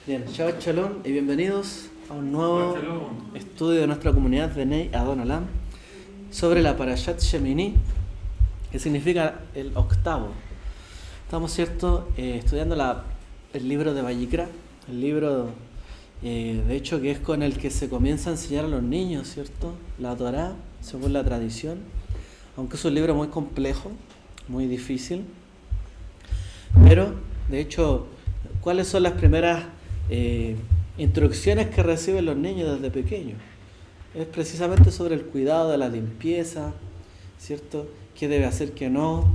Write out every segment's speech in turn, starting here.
Bien, Shabbat Shalom y bienvenidos a un nuevo estudio de nuestra comunidad de Bnei Adon Olam sobre la Parashat Shemini, que significa el octavo. Estamos, ¿cierto?, estudiando el libro de Vayikra, el libro, de hecho, que es con el que se comienza a enseñar a los niños, ¿cierto?, la Torá, según la tradición, aunque es un libro muy complejo, muy difícil, pero, de hecho, ¿cuáles son las primeras instrucciones que reciben los niños desde pequeños? Es precisamente sobre el cuidado de la limpieza, ¿cierto? ¿Qué debe hacer, qué no?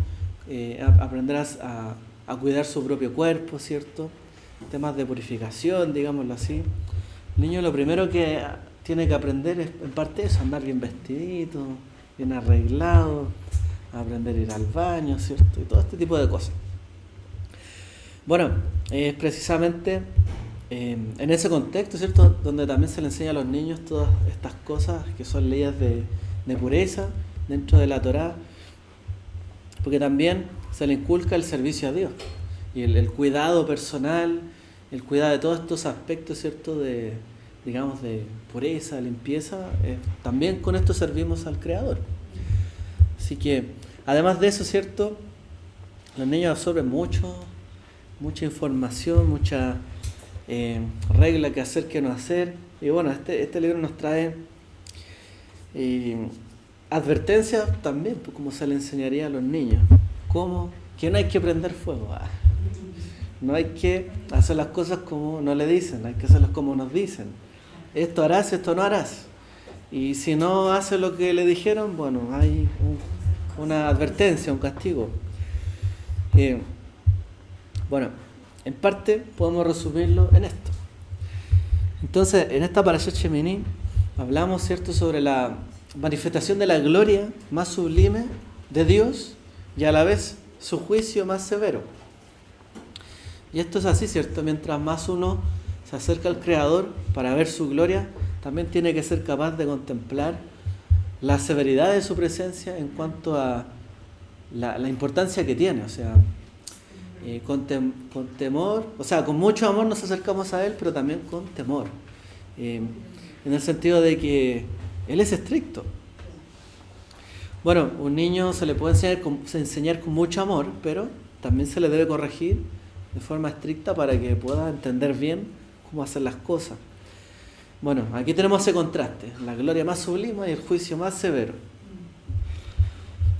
Aprenderás a cuidar su propio cuerpo, ¿cierto? Temas de purificación, digámoslo así. El niño lo primero que tiene que aprender es, en parte, eso, andar bien vestidito, bien arreglado, aprender a ir al baño, ¿cierto? Y todo este tipo de cosas. Bueno, es precisamente en ese contexto, ¿cierto?, donde también se le enseña a los niños todas estas cosas que son leyes de pureza dentro de la Torá, porque también se le inculca el servicio a Dios y el cuidado personal, el cuidado de todos estos aspectos, ¿cierto?, de pureza, limpieza. También con esto servimos al Creador. Así que, además de eso, ¿cierto?, los niños absorben mucha información, mucha regla que hacer, que no hacer. Y bueno, este libro nos trae advertencias también, pues, como se le enseñaría a los niños. ¿Cómo? Que no hay que prender fuego. No hay que hacer las cosas como nos le dicen, hay que hacerlas como nos dicen. Esto harás, esto no harás. Y si no hace lo que le dijeron, bueno, hay una advertencia, un castigo. Bueno, en parte podemos resumirlo en esto. Entonces, en esta Parashat Shemini hablamos, ¿cierto?, sobre la manifestación de la gloria más sublime de Dios y a la vez su juicio más severo. Y esto es así, ¿cierto? Mientras más uno se acerca al Creador para ver su gloria, también tiene que ser capaz de contemplar la severidad de su presencia en cuanto a la importancia que tiene. O sea, con temor, o sea, con mucho amor nos acercamos a Él, pero también con temor, en el sentido de que Él es estricto. Bueno, un niño se le puede enseñar con mucho amor, pero también se le debe corregir de forma estricta para que pueda entender bien cómo hacer las cosas. Bueno, aquí tenemos ese contraste, la gloria más sublime y el juicio más severo.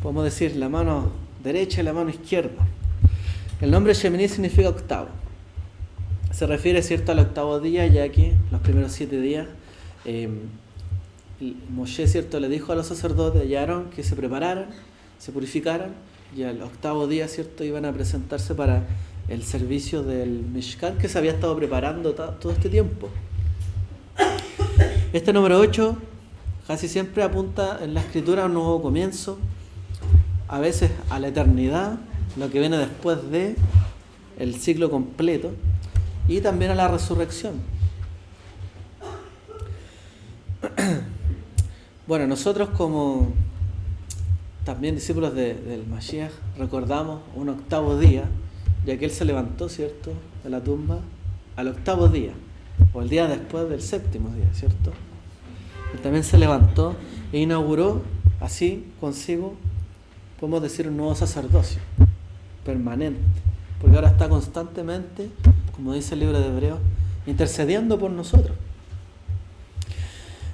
Podemos decir la mano derecha y la mano izquierda. El nombre Shemini significa octavo. Se refiere, ¿cierto?, al octavo día, ya que los primeros 7 días Moshe, ¿cierto?, le dijo a los sacerdotes y a Aarón que se prepararan, se purificaran, y al octavo día, ¿cierto?, iban a presentarse para el servicio del Mishkan que se había estado preparando todo este tiempo. Este número 8 casi siempre apunta en la escritura a un nuevo comienzo, a veces a la eternidad, lo que viene después de el ciclo completo, y también a la resurrección. Bueno, nosotros como también discípulos del Mashiach recordamos un octavo día, ya que Él se levantó, ¿cierto?, de la tumba al octavo día, o el día después del séptimo día, ¿cierto? Él también se levantó e inauguró así consigo, podemos decir, un nuevo sacerdocio permanente, porque ahora está constantemente, como dice el libro de Hebreos, intercediendo por nosotros.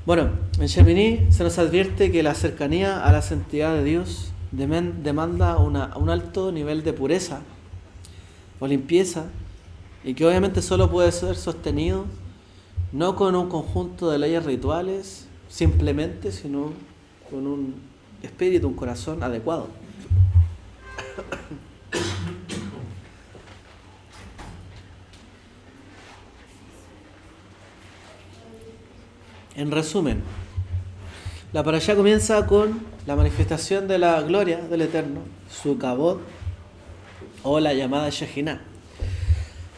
Bueno, en Shemini se nos advierte que la cercanía a la santidad de Dios demanda un alto nivel de pureza o limpieza, y que obviamente solo puede ser sostenido no con un conjunto de leyes rituales simplemente, sino con un espíritu, un corazón adecuado. En resumen, la parashá comienza con la manifestación de la gloria del Eterno, su kabod, o la llamada Shejiná.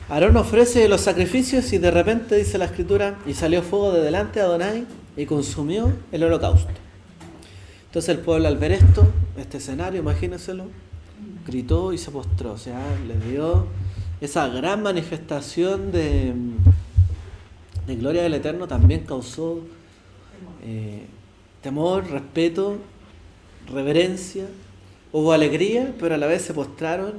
Aarón ofrece los sacrificios y de repente, dice la escritura, y salió fuego de delante de Adonai y consumió el holocausto. Entonces el pueblo, al ver este escenario, imagínenselo, gritó y se postró. O sea, le dio esa gran manifestación de de gloria del Eterno también causó temor, respeto, reverencia. Hubo alegría, pero a la vez se postraron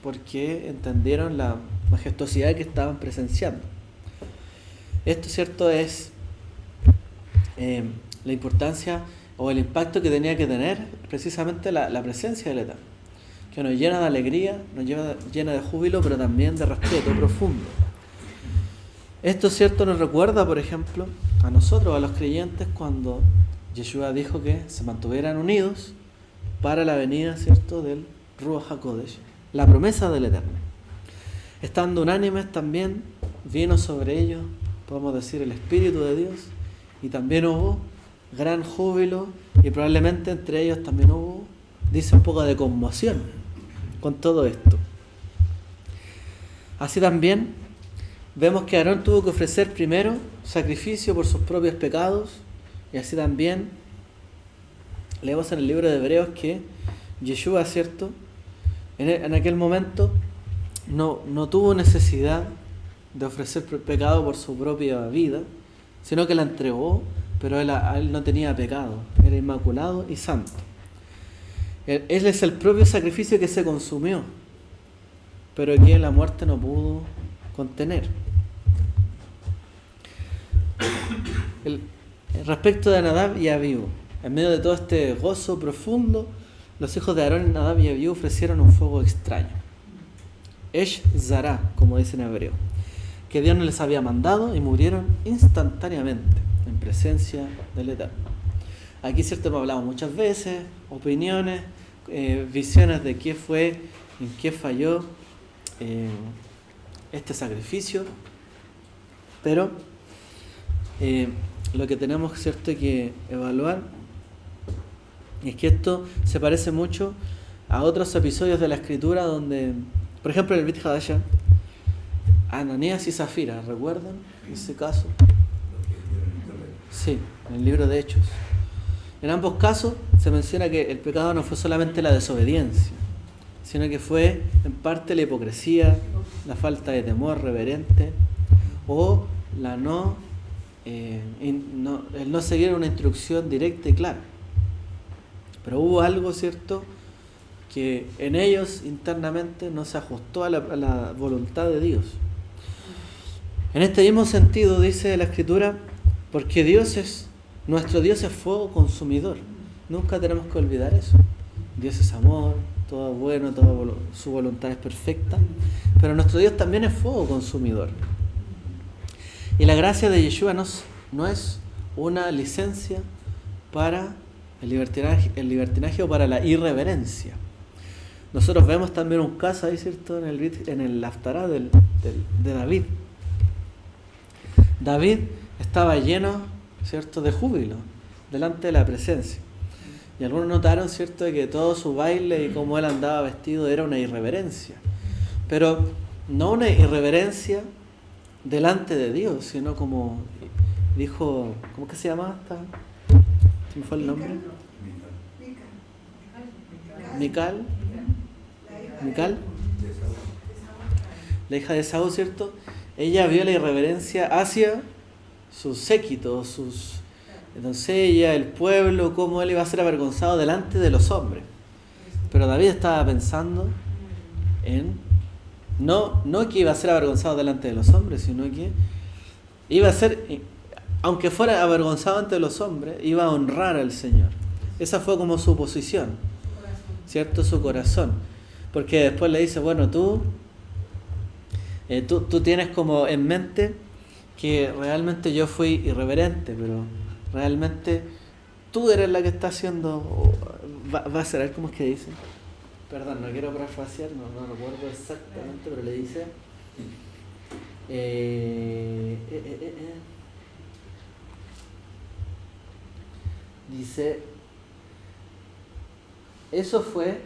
porque entendieron la majestuosidad que estaban presenciando. Esto, cierto, es la importancia o el impacto que tenía que tener precisamente la presencia del Eterno, que nos llena de alegría, nos llena de júbilo, pero también de respeto profundo. Esto, cierto, nos recuerda, por ejemplo, a nosotros, a los creyentes, cuando Yeshua dijo que se mantuvieran unidos para la venida, cierto, del Ruach HaKodesh, la promesa del Eterno. Estando unánimes también vino sobre ellos, podemos decir, el Espíritu de Dios, y también hubo gran júbilo, y probablemente entre ellos también hubo, dice, un poco de conmoción con todo esto. Así también vemos que Aarón tuvo que ofrecer primero sacrificio por sus propios pecados, y así también leemos en el libro de Hebreos que Yeshua, ¿cierto?, en aquel momento no tuvo necesidad de ofrecer pecado por su propia vida, sino que la entregó, pero a él no tenía pecado, era inmaculado y santo. Él es el propio sacrificio que se consumió, pero que la muerte no pudo contener. Respecto de Nadab y Abiú, en medio de todo este gozo profundo, los hijos de Aarón, Nadab y Abiú, ofrecieron un fuego extraño, Esh Zará, como dice en hebreo, que Dios no les había mandado, y murieron instantáneamente en presencia del Eterno. Aquí, cierto, hemos hablado muchas veces, opiniones, visiones de qué fue, en qué falló este sacrificio, pero lo que tenemos, cierto, que evaluar es que esto se parece mucho a otros episodios de la Escritura donde, por ejemplo, en el Brit Hadashah, Ananías y Zafira, ¿recuerdan ese caso? Sí, en el libro de Hechos. En ambos casos se menciona que el pecado no fue solamente la desobediencia, sino que fue en parte la hipocresía, la falta de temor reverente o la el no seguir una instrucción directa y clara. Pero hubo algo, cierto, que en ellos internamente no se ajustó a la voluntad de Dios. En este mismo sentido dice la Escritura, porque nuestro Dios es fuego consumidor. Nunca tenemos que olvidar eso. Dios es amor, todo bueno, su voluntad es perfecta, pero nuestro Dios también es fuego consumidor. Y la gracia de Yeshua no es una licencia para el libertinaje o para la irreverencia. Nosotros vemos también un caso ahí, ¿cierto?, en el Haftará de David. David estaba lleno, ¿cierto?, de júbilo delante de la presencia. Y algunos notaron, ¿cierto?, de que todo su baile y cómo él andaba vestido era una irreverencia. Pero no una irreverencia delante de Dios, sino como dijo, ¿cómo que se llama esta? ¿Se me fue el nombre? Mical, la hija de Esaú, ¿cierto? Ella vio la irreverencia hacia sus séquitos, sus doncellas, el pueblo, cómo él iba a ser avergonzado delante de los hombres. Pero David estaba pensando en no que iba a ser avergonzado delante de los hombres, sino que iba a ser, aunque fuera avergonzado ante los hombres, iba a honrar al Señor. Esa fue como su posición, ¿cierto? Su corazón. Porque después le dice, bueno, tú tienes como en mente que realmente yo fui irreverente, pero realmente tú eres la que está haciendo, va a ser, a ver cómo es que dice. Perdón, no quiero parafrasear, no recuerdo exactamente, pero le dice dice, eso fue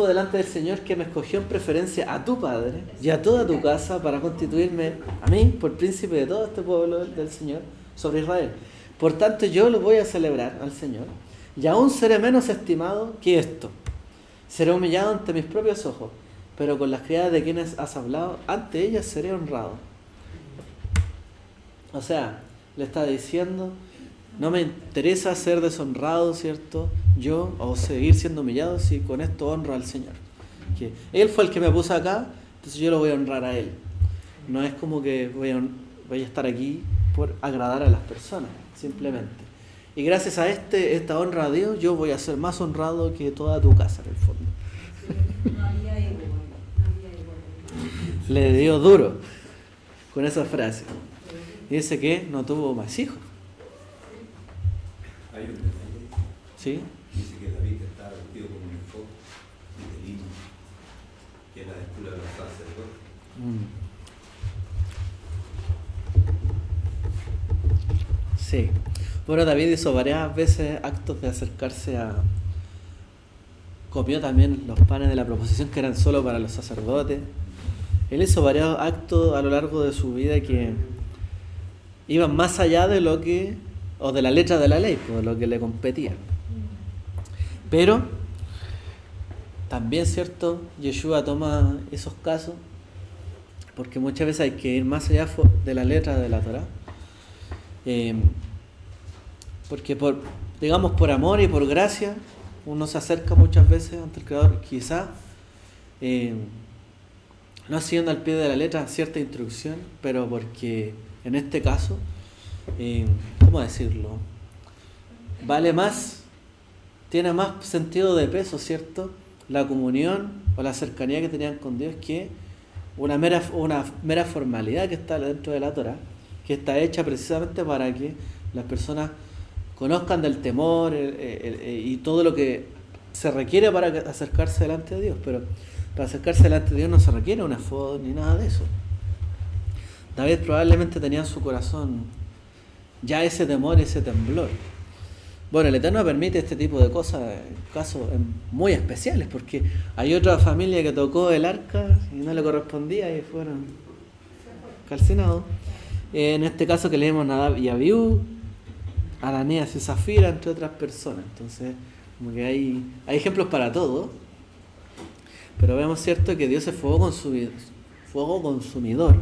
delante del Señor que me escogió en preferencia a tu padre y a toda tu casa para constituirme a mí por príncipe de todo este pueblo del Señor sobre Israel. Por tanto, yo lo voy a celebrar al Señor, y aún seré menos estimado que esto. Seré humillado ante mis propios ojos, pero con las criadas de quienes has hablado, ante ellas seré honrado. O sea, le está diciendo, no me interesa ser deshonrado, ¿cierto? Yo, o seguir siendo humillado si con esto honro al Señor. Que Él fue el que me puso acá, entonces yo lo voy a honrar a Él. No es como que voy a estar aquí por agradar a las personas, simplemente. Y gracias a esta honra a Dios, yo voy a ser más honrado que toda tu casa, en el fondo. No había ego. Le dio duro con esa frase. Y dice que no tuvo más hijos. Hay un detalle. ¿Sí? Dice que David estaba vestido como un efod de lino, que es la vestidura de los sacerdotes. Sí. Bueno, David hizo varias veces actos de acercarse a... Comió también los panes de la proposición que eran solo para los sacerdotes. Él hizo varios actos a lo largo de su vida que iban más allá de lo que, o de la letra de la ley, de lo que le competía. Pero también, ¿cierto? Yeshua toma esos casos, porque muchas veces hay que ir más allá de la letra de la Torá. Porque por amor y por gracia, uno se acerca muchas veces ante el Creador, quizá no siguiendo al pie de la letra cierta instrucción, pero porque en este caso, ¿cómo decirlo? Vale más, tiene más sentido de peso, ¿cierto? La comunión o la cercanía que tenían con Dios que una mera formalidad que está dentro de la Torá, que está hecha precisamente para que las personas conozcan del temor y todo lo que se requiere para acercarse delante de Dios. Pero para acercarse delante de Dios no se requiere una foto ni nada de eso. David probablemente tenía en su corazón ya ese temor, ese temblor. Bueno, el Eterno permite este tipo de cosas en casos muy especiales, porque hay otra familia que tocó el arca y no le correspondía y fueron calcinados. En este caso que leemos Nadab y Abiú, Ananías y Zafira, entre otras personas. Entonces, como que hay ejemplos para todo. Pero vemos, cierto, que Dios es fuego consumidor.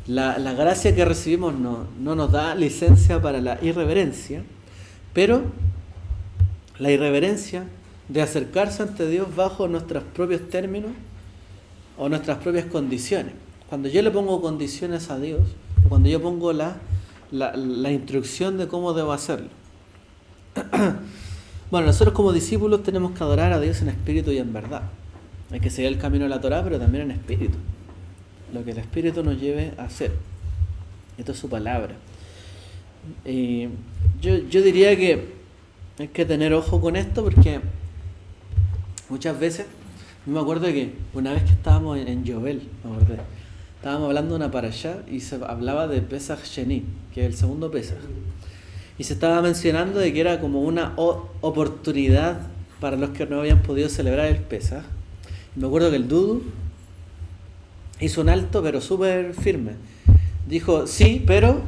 La gracia que recibimos no nos da licencia para la irreverencia, pero la irreverencia de acercarse ante Dios bajo nuestros propios términos o nuestras propias condiciones. Cuando yo le pongo condiciones a Dios, o cuando yo pongo la instrucción de cómo debo hacerlo. Bueno, nosotros como discípulos tenemos que adorar a Dios en espíritu y en verdad. Hay que seguir el camino de la Torá, pero también en espíritu. Lo que el espíritu nos lleve a hacer. Esto es su palabra. Yo diría que hay que tener ojo con esto porque muchas veces, yo me acuerdo que una vez que estábamos en Yovel, estábamos hablando de una parashá y se hablaba de Pesach Sheni, que es el segundo Pesach. Y se estaba mencionando de que era como una oportunidad para los que no habían podido celebrar el Pesaj. Me acuerdo que el Dudu hizo un alto, pero súper firme. Dijo, sí, pero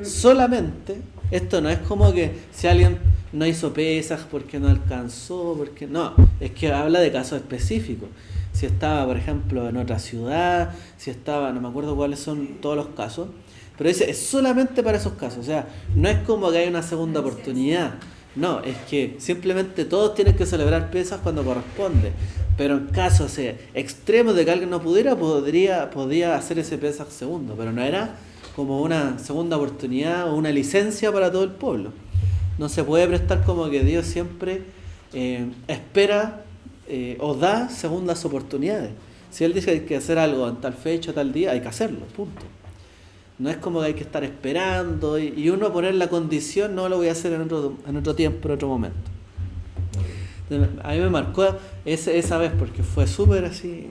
solamente, esto no es como que si alguien no hizo Pesaj porque no alcanzó, porque no, es que habla de casos específicos. Si estaba, por ejemplo, en otra ciudad, si estaba, no me acuerdo cuáles son todos los casos, pero dice, es solamente para esos casos. O sea, no es como que hay una segunda oportunidad. No, es que simplemente todos tienen que celebrar Pesaj cuando corresponde. Pero en casos extremos de que alguien no pudiera, podía hacer ese Pesaj segundo. Pero no era como una segunda oportunidad o una licencia para todo el pueblo. No se puede prestar como que Dios siempre espera o da segundas oportunidades. Si Él dice que hay que hacer algo en tal fecha, tal día, hay que hacerlo, punto. No es como que hay que estar esperando y uno poner la condición, no lo voy a hacer en otro tiempo, en otro momento. A mí me marcó esa vez porque fue súper así,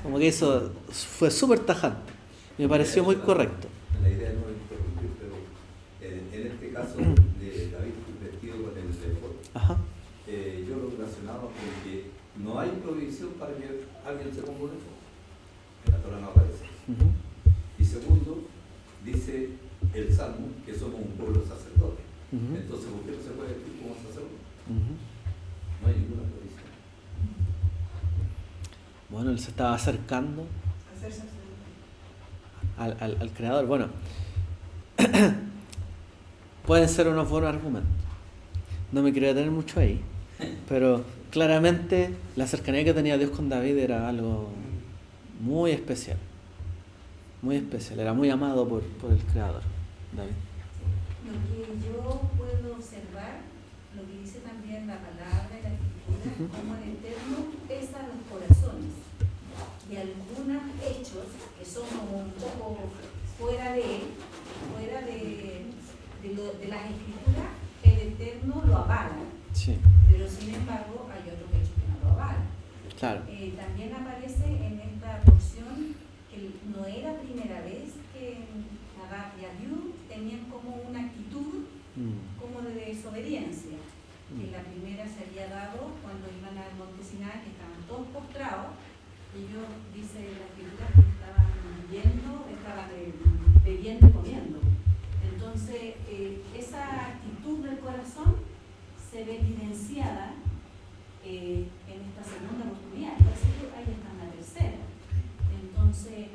como que eso fue súper tajante. Me pareció muy correcto. La idea no es interrumpir, pero en este caso de David vestido con el efod, yo lo relacionaba con que no hay provisión para que alguien se ponga un efod. En la Torah no aparece. Y segundo, dice el Salmo que somos un pueblo sacerdote. Entonces, ¿por qué no se puede vestir como sacerdote? No hay ninguna provisión. Bueno, él se estaba acercando al Creador. Bueno, pueden ser unos buenos argumentos. No me quiero detener mucho ahí, pero claramente la cercanía que tenía Dios con David era algo muy especial. Muy especial, era muy amado por el Creador, David. Lo que yo puedo observar, lo que dice también la palabra de la Escritura, como el Eterno pesa los corazones y algunos hechos que son como un poco fuera de él, fuera de las Escrituras, el Eterno lo avala. Sí. Pero sin embargo hay otros hechos que no lo avalan. Claro. También aparece en esta porción que no era primera vez que Nadab y Abiú tenían como una actitud como de desobediencia, que la primera se había dado cuando iban al monte Sinai, que estaban todos postrados, y ellos, dice la Escritura, que estaban bebiendo y comiendo. Entonces, esa actitud del corazón se ve evidenciada en esta segunda oportunidad, parece que ahí está en la tercera. Entonces,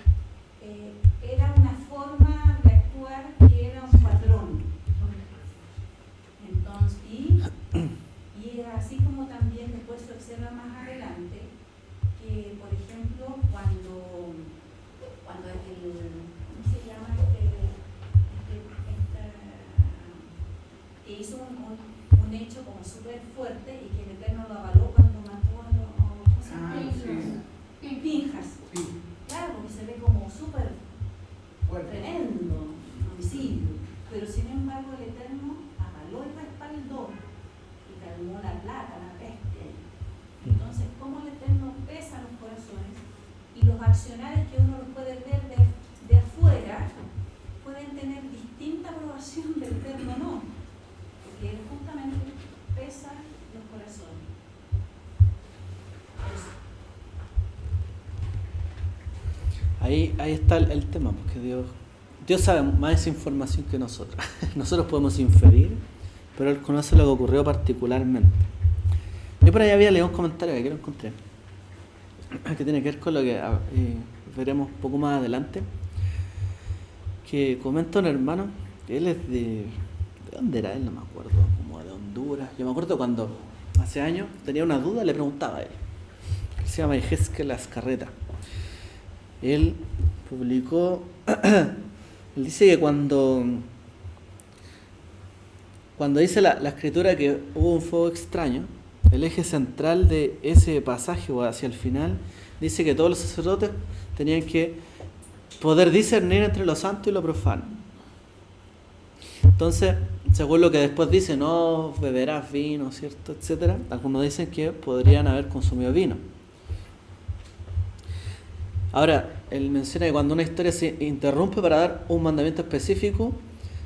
era una forma de actuar que era un patrón. Entonces, y así como también después se observa más adelante, que por ejemplo, cuando ¿cómo se llama? Que hizo un hecho como súper fuerte y que el Eterno lo avaló cuando mató a los Pinjas. Claro, porque se ve como súper tremendo homicidio, pero sin embargo el Eterno avaló y respaldó y calmó la plata, la peste. Entonces, ¿cómo el Eterno pesa los corazones? Y los accionarios que uno los puede ver de afuera pueden tener distinta aprobación del Eterno, no, porque Él justamente pesa los corazones. Ahí está el tema, porque Dios sabe más esa información que nosotros. Nosotros podemos inferir, pero Él conoce lo que ocurrió particularmente. Yo por ahí había leído un comentario que lo encontré, que tiene que ver con lo que veremos un poco más adelante, que comenta un hermano, que él es ¿de dónde era él? No me acuerdo, como de Honduras. Yo me acuerdo cuando hace años tenía una duda, le preguntaba a él, que se llama Ejesquiel Azcarreta. Él publicó, él dice que cuando dice la escritura que hubo un fuego extraño, el eje central de ese pasaje o hacia el final dice que todos los sacerdotes tenían que poder discernir entre lo santo y lo profano. Entonces, según lo que después dice, no beberás vino, ¿cierto?, etcétera, algunos dicen que podrían haber consumido vino. Ahora, él menciona que cuando una historia se interrumpe para dar un mandamiento específico,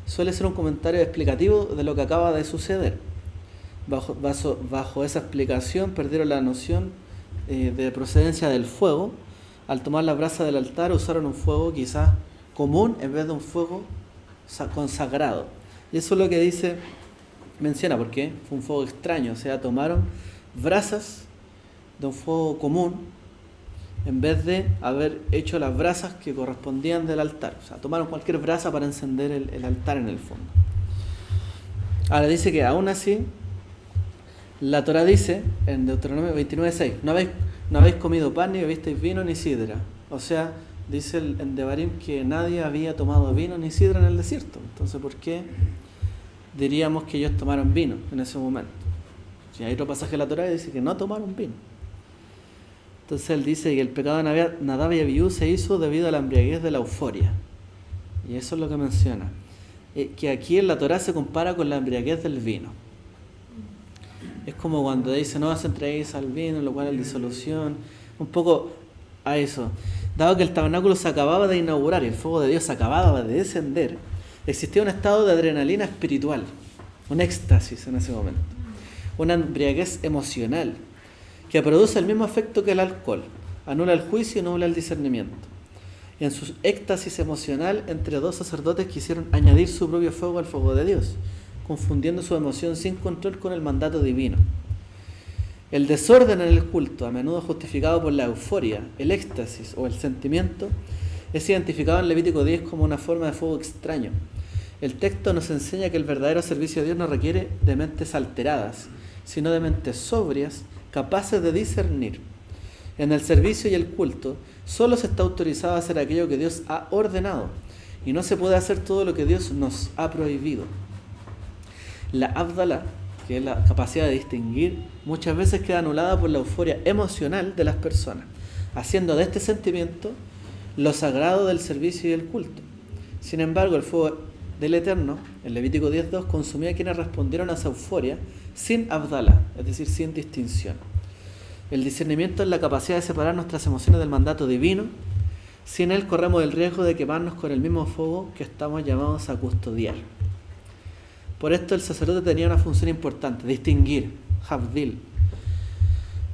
suele ser un comentario explicativo de lo que acaba de suceder. Bajo esa explicación perdieron la noción de procedencia del fuego. Al tomar la brasa del altar usaron un fuego quizás común en vez de un fuego consagrado. Y eso es lo que menciona, porque fue un fuego extraño, o sea, tomaron brasas de un fuego común en vez de haber hecho las brasas que correspondían del altar. O sea, tomaron cualquier brasa para encender el altar en el fondo. Ahora dice que aún así, la Torá dice en Deuteronomio 29:6, no habéis comido pan, ni bebisteis vino, ni sidra. O sea, dice en Devarim que nadie había tomado vino ni sidra en el desierto. Entonces, ¿por qué diríamos que ellos tomaron vino en ese momento? Si hay otro pasaje de la Torá que dice que no tomaron vino. Entonces él dice que el pecado de Nadab y Abiú se hizo debido a la embriaguez de la euforia. Y eso es lo que menciona. Que aquí en la Torá se compara con la embriaguez del vino. Es como cuando dice, no os entreguéis al vino, lo cual es disolución. Un poco a eso. Dado que el tabernáculo se acababa de inaugurar y el fuego de Dios se acababa de descender, existía un estado de adrenalina espiritual, un éxtasis en ese momento. Una embriaguez emocional que produce el mismo efecto que el alcohol, anula el juicio y nubla el discernimiento. Y en su éxtasis emocional, entre dos sacerdotes quisieron añadir su propio fuego al fuego de Dios, confundiendo su emoción sin control con el mandato divino. El desorden en el culto, a menudo justificado por la euforia, el éxtasis o el sentimiento, es identificado en Levítico 10 como una forma de fuego extraño. El texto nos enseña que el verdadero servicio a Dios no requiere de mentes alteradas, sino de mentes sobrias, capaces de discernir. En el servicio y el culto, solo se está autorizado a hacer aquello que Dios ha ordenado, y no se puede hacer todo lo que Dios nos ha prohibido. La Abdalá, que es la capacidad de distinguir, muchas veces queda anulada por la euforia emocional de las personas, haciendo de este sentimiento lo sagrado del servicio y el culto. Sin embargo, el fuego del Eterno, en Levítico 10.2, consumía a quienes respondieron a esa euforia sin Abdalá, es decir, sin distinción. El discernimiento es la capacidad de separar nuestras emociones del mandato divino. Sin él corremos el riesgo de quemarnos con el mismo fuego que estamos llamados a custodiar. Por esto el sacerdote tenía una función importante, distinguir, Havdil,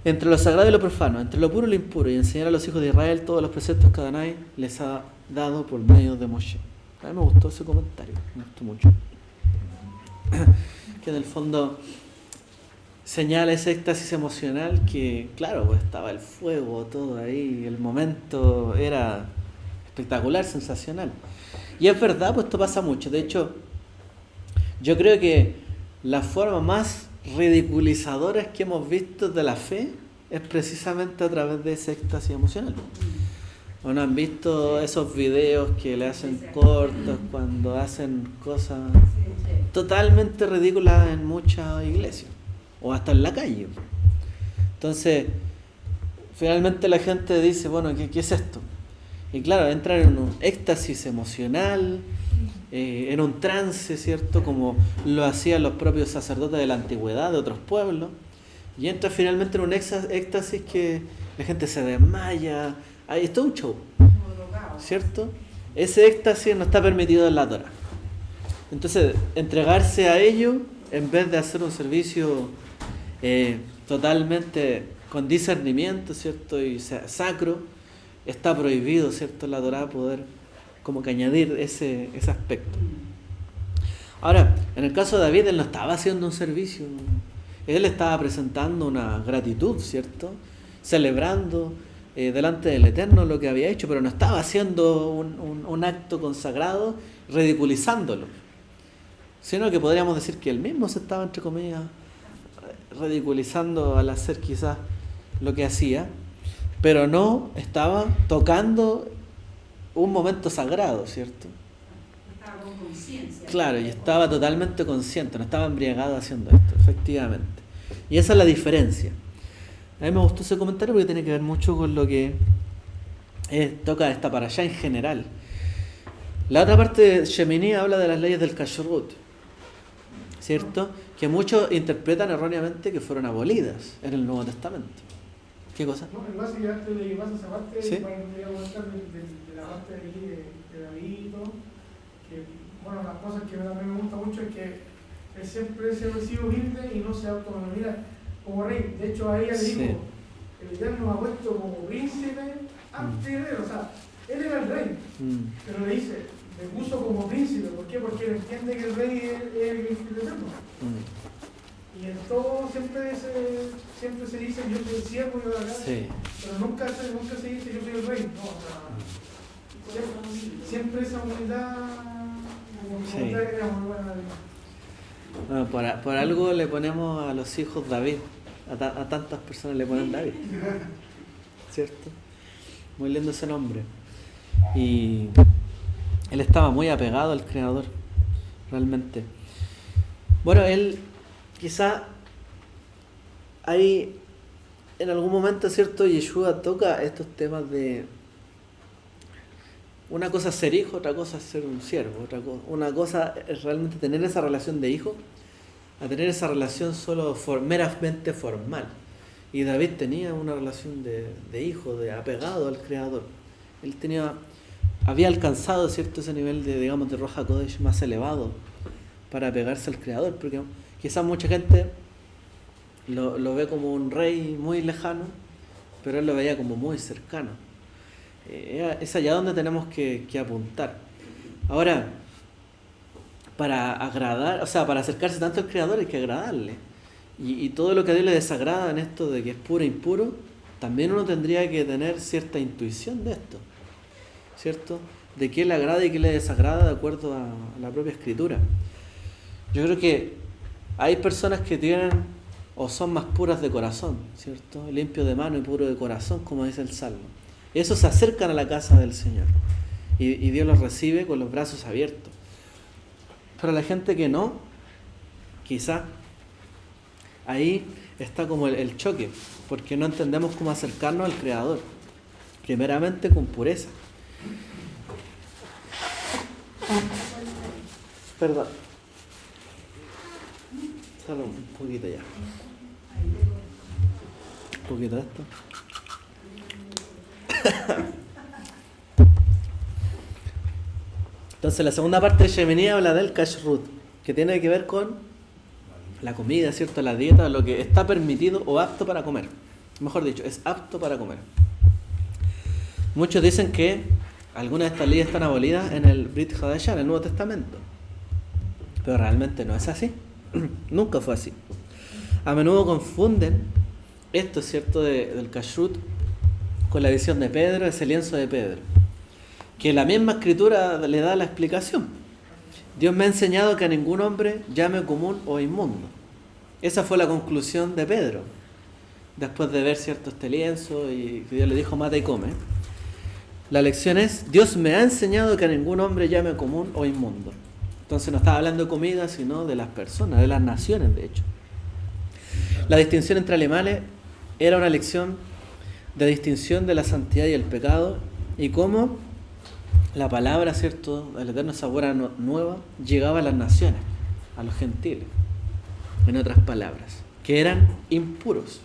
entre lo sagrado y lo profano, entre lo puro y lo impuro, y enseñar a los hijos de Israel todos los preceptos que Adonai les ha dado por medio de Moshe. A mí me gustó ese comentario, me gustó mucho. Que en el fondo señala ese éxtasis emocional que, claro, pues estaba el fuego, todo ahí, el momento era espectacular, sensacional. Y es verdad, pues esto pasa mucho. De hecho, yo creo que la forma más ridiculizadora que hemos visto de la fe es precisamente a través de ese éxtasis emocional. ¿O no han visto esos videos que le hacen cortos cuando hacen cosas totalmente ridículas en muchas iglesias? O hasta en la calle. Entonces, finalmente la gente dice, bueno, ¿qué es esto? Y claro, entran en un éxtasis emocional, en un trance, ¿cierto? Como lo hacían los propios sacerdotes de la antigüedad, de otros pueblos. Y entra finalmente en un éxtasis que la gente se desmaya. Ahí está un show, ¿cierto? Ese éxtasis no está permitido en la Torá. Entonces, entregarse a ello, en vez de hacer un servicio totalmente con discernimiento, ¿cierto? Y sacro, está prohibido, ¿cierto? En la Torá poder como que añadir ese aspecto. Ahora, en el caso de David, él no estaba haciendo un servicio, él estaba presentando una gratitud, ¿cierto? Celebrando delante del Eterno lo que había hecho, pero no estaba haciendo un acto consagrado ridiculizándolo, sino que podríamos decir que él mismo se estaba, entre comillas, ridiculizando al hacer quizás lo que hacía, pero no estaba tocando un momento sagrado, ¿cierto? Estaba con conciencia. Claro, y estaba totalmente consciente, no estaba embriagado haciendo esto, efectivamente. Y esa es la diferencia. A mí me gustó ese comentario porque tiene que ver mucho con lo que toca esta parashá en general. La otra parte de Shemini habla de las leyes del Kashrut, ¿cierto? Que muchos interpretan erróneamente que fueron abolidas en el Nuevo Testamento. ¿Qué cosa? No, en base ya te le pasa esa parte, ¿sí? Para que te voy a comentar de la parte de aquí de David y todo, que bueno, las cosas que a mí me gusta mucho es que él siempre se recibe humilde y no se autodenomina como rey. De hecho, a ella le dijo, Sí. el Eterno me ha puesto como príncipe antes de él, o sea, él era el rey, pero le dice, me puso como príncipe. ¿Por qué? Porque él entiende que el rey es el príncipe eterno. Y en todo siempre se dice yo soy el siervo y yo acá, Sí. pero nunca se dice yo soy el rey. No, o sea, siempre esa humildad, Sí. humildad que era muy buena. Bueno, por algo le ponemos a los hijos David, a tantas personas le ponen David, ¿cierto? Muy lindo ese nombre. Y él estaba muy apegado al Creador, realmente. Bueno, él quizá hay en algún momento, ¿cierto? Yeshua toca estos temas de una cosa es ser hijo, otra cosa es ser un siervo, una cosa es realmente tener esa relación de hijo, a tener esa relación solo meramente formal. Y David tenía una relación de hijo, de apegado al Creador. Él había alcanzado, ¿cierto?, ese nivel de, digamos, de Roja Kodesh más elevado para apegarse al Creador, porque quizás mucha gente lo ve como un rey muy lejano, pero él lo veía como muy cercano. Es allá donde tenemos que apuntar. Ahora, para agradar, o sea, para acercarse tanto al Creador hay que agradarle. Y todo lo que a Dios le desagrada en esto de que es puro e impuro, también uno tendría que tener cierta intuición de esto. ¿cierto?, de qué le agrada y qué le desagrada de acuerdo a la propia Escritura. Yo creo que hay personas que tienen o son más puras de corazón, ¿cierto?, limpio de mano y puro de corazón, como dice el Salmo. Esos se acercan a la casa del Señor y Dios los recibe con los brazos abiertos. Pero la gente que no, quizá ahí está como el choque, porque no entendemos cómo acercarnos al Creador, primeramente con pureza. Perdón. Solo un poquito ya. Un poquito de esto. Entonces la segunda parte de Shemini habla del kashrut, que tiene que ver con la comida, ¿cierto?, la dieta, lo que está permitido o apto para comer. Mejor dicho, es apto para comer. Muchos dicen que algunas de estas leyes están abolidas en el Brit Hadashah, en el Nuevo Testamento. Pero realmente no es así. Nunca fue así. A menudo confunden esto, ¿cierto?, del kashrut con la visión de Pedro, ese lienzo de Pedro, que la misma Escritura le da la explicación. Dios me ha enseñado que a ningún hombre llame común o inmundo. Esa fue la conclusión de Pedro, después de ver, ¿cierto?, este lienzo y que Dios le dijo mata y come. La lección es: Dios me ha enseñado que a ningún hombre llame común o inmundo. Entonces no estaba hablando de comida, sino de las personas, de las naciones, de hecho. La distinción entre animales era una lección de distinción de la santidad y el pecado, y cómo la palabra, ¿cierto?, del eterno sabor nueva llegaba a las naciones, a los gentiles, en otras palabras, que eran impuros.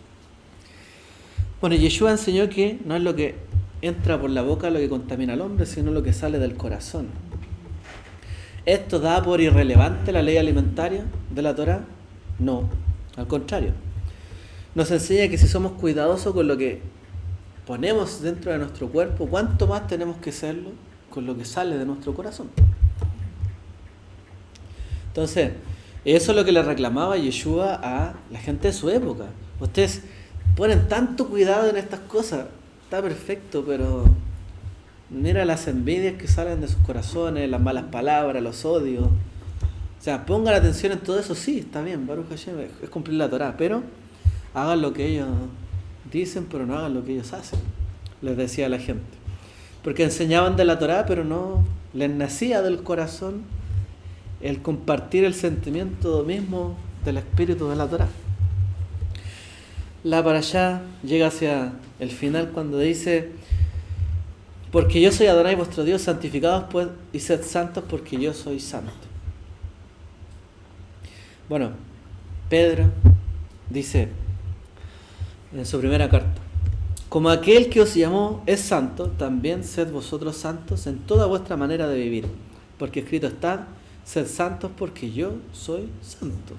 Bueno, Yeshua enseñó que no es lo que entra por la boca lo que contamina al hombre, sino lo que sale del corazón. ¿Esto da por irrelevante la ley alimentaria de la Torá? No, al contrario. Nos enseña que si somos cuidadosos con lo que ponemos dentro de nuestro cuerpo, ¿cuánto más tenemos que serlo con lo que sale de nuestro corazón? Entonces, eso es lo que le reclamaba Yeshua a la gente de su época. Ustedes ponen tanto cuidado en estas cosas, está perfecto, pero mira las envidias que salen de sus corazones, las malas palabras, los odios. O sea, pongan atención en todo eso, sí, está bien, Baruch Hashem, es cumplir la Torá, pero hagan lo que ellos dicen, pero no hagan lo que ellos hacen, les decía a la gente. Porque enseñaban de la Torá, pero no les nacía del corazón el compartir el sentimiento mismo del espíritu de la Torá. La parashá llega hacia el final cuando dice: porque yo soy Adonai vuestro Dios, santificados pues y sed santos porque yo soy santo. Bueno, Pedro dice en su primera carta: como aquel que os llamó es santo, también sed vosotros santos en toda vuestra manera de vivir, porque escrito está: sed santos porque yo soy santo.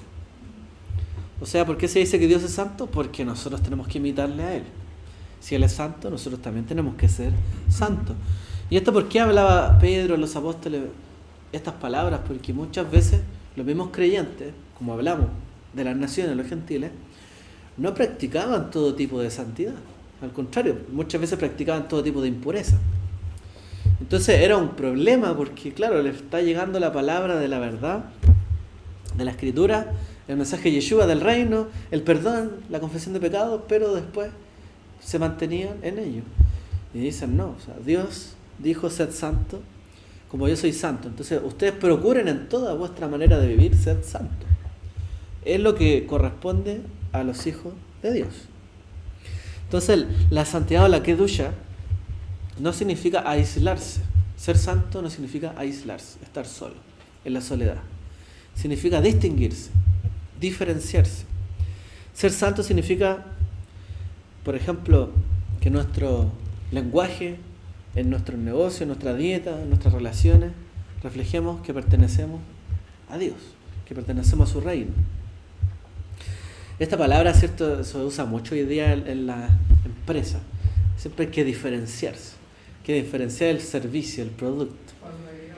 O sea, ¿por qué se dice que Dios es santo? Porque nosotros tenemos que imitarle a Él. Si Él es santo, nosotros también tenemos que ser santos. ¿Y esto por qué hablaba Pedro, los apóstoles, estas palabras? Porque muchas veces los mismos creyentes, como hablamos de las naciones, los gentiles, no practicaban todo tipo de santidad. Al contrario, muchas veces practicaban todo tipo de impureza. Entonces era un problema porque, claro, le está llegando la palabra de la verdad, de la Escritura, el mensaje de Yeshua del reino, el perdón, la confesión de pecados, pero después se mantenían en ello. Y dicen, no, o sea, Dios dijo sed santo como yo soy santo. Entonces ustedes procuren en toda vuestra manera de vivir sed santo. Es lo que corresponde a los hijos de Dios. Entonces la santidad o la kedusha no significa aislarse. Ser santo no significa aislarse, estar solo, en la soledad. Significa distinguirse, diferenciarse. Ser santo significa, por ejemplo, que nuestro lenguaje, en nuestros negocios, en nuestra dieta, en nuestras relaciones, reflejemos que pertenecemos a Dios, que pertenecemos a su reino. Esta palabra, ¿cierto?, se usa mucho hoy día en la empresa. Siempre hay que diferenciarse, el servicio, el producto,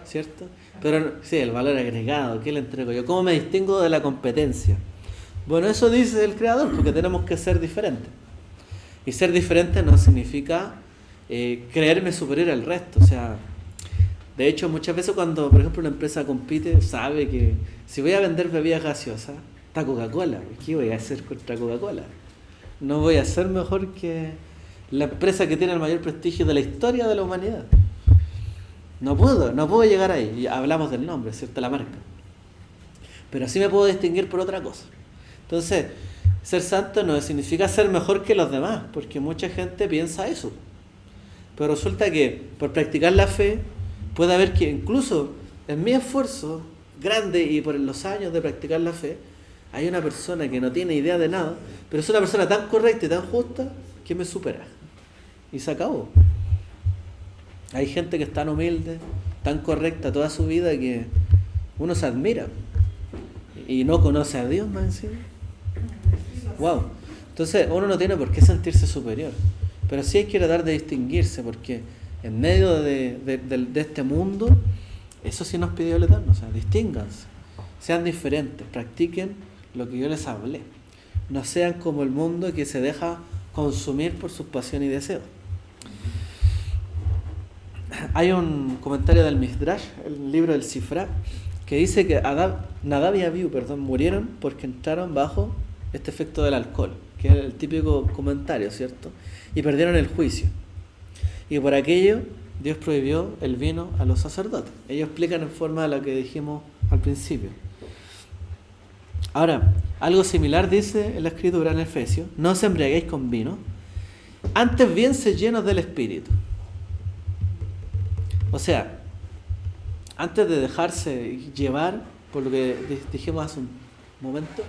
¿cierto? Pero sí, el valor agregado, ¿qué le entrego yo? ¿Cómo me distingo de la competencia? Bueno, eso dice el Creador, porque tenemos que ser diferentes. Y ser diferente no significa creerme superior al resto. O sea, de hecho, muchas veces cuando, por ejemplo, una empresa compite, sabe que si voy a vender bebidas gaseosas, está Coca-Cola. ¿Qué voy a hacer contra Coca-Cola? No voy a ser mejor que la empresa que tiene el mayor prestigio de la historia de la humanidad. No puedo llegar ahí. Y hablamos del nombre, ¿cierto? La marca. Pero sí me puedo distinguir por otra cosa. Entonces, ser santo no significa ser mejor que los demás, porque mucha gente piensa eso. Pero resulta que por practicar la fe, puede haber que incluso en mi esfuerzo grande y por los años de practicar la fe, hay una persona que no tiene idea de nada, pero es una persona tan correcta y tan justa que me supera. Y se acabó. Hay gente que es tan humilde, tan correcta toda su vida que uno se admira y no conoce a Dios más encima. Wow. Entonces uno no tiene por qué sentirse superior, pero sí hay que tratar de distinguirse, porque en medio de este mundo, eso sí nos pidió el Eterno. O sea, distínganse, sean diferentes, practiquen lo que yo les hablé. No sean como el mundo que se deja consumir por sus pasiones y deseos. Hay un comentario del Midrash, el libro del Sifra, que dice que Nadab y Abiú, murieron porque entraron bajo este efecto del alcohol, que es el típico comentario, ¿cierto? Y perdieron el juicio. Y por aquello Dios prohibió el vino a los sacerdotes. Ellos explican en forma de lo que dijimos al principio. Ahora, algo similar dice en la escritura en Efesios: no os embriaguéis con vino, antes bien sed llenos del Espíritu. O sea, antes de dejarse llevar por lo que dijimos hace un momento,